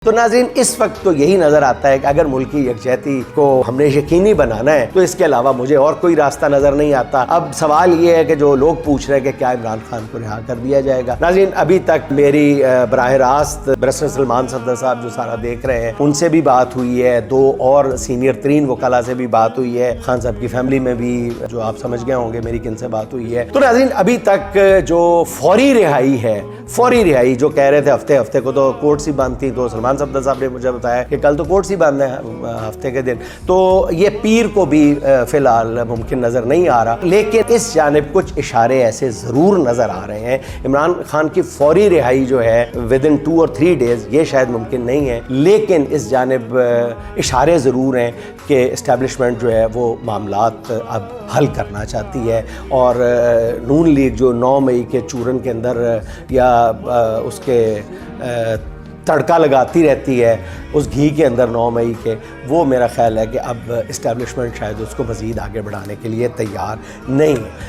तो नाज़रीन, इस वक्त तो यही नज़र आता है कि अगर मुल्क की यकजहती को हमने यकीनी बनाना है तो इसके अलावा मुझे और कोई रास्ता नज़र नहीं आता। अब सवाल ये है कि जो लोग पूछ रहे हैं कि क्या इमरान खान को रिहा कर दिया जाएगा। नाज़रीन, अभी तक मेरी बराह रास्त बैरिस्टर सलमान सफदर साहब जो सारा देख रहे हैं उनसे भी बात हुई है, दो और सीनियर तरीन वकला से भी बात हुई है, खान साहब की फैमिली में भी जो आप समझ गए होंगे मेरी किन से बात हुई है। तो नाज़रीन, अभी तक जो फौरी रिहाई है, फौरी रिहाई जो कह रहे थे हफ्ते हफ्ते को तो कोर्ट सी बंद थी, तो सलमान सफदर साहब ने मुझे बताया कि कल तो कोर्ट सी बंद है हफ्ते के दिन, तो ये पीर को भी फिलहाल मुमकिन नज़र नहीं आ रहा। लेकिन इस जानिब कुछ इशारे ऐसे ज़रूर नज़र आ रहे हैं। इमरान खान की फौरी रिहाई जो है विद इन 2 और 3 डेज़ ये शायद मुमकिन नहीं है, लेकिन इस जानिब इशारे ज़रूर हैं कि इस्टेब्लिशमेंट जो है वो मामलात अब हल करना चाहती है। और नून लीग जो 9 मई के चूरन के अंदर या उसके तड़का लगाती रहती है उस घी के अंदर 9 मई के, वो मेरा ख्याल है कि अब इस्टेब्लिशमेंट शायद उसको मज़ीद आगे बढ़ाने के लिए तैयार नहीं है।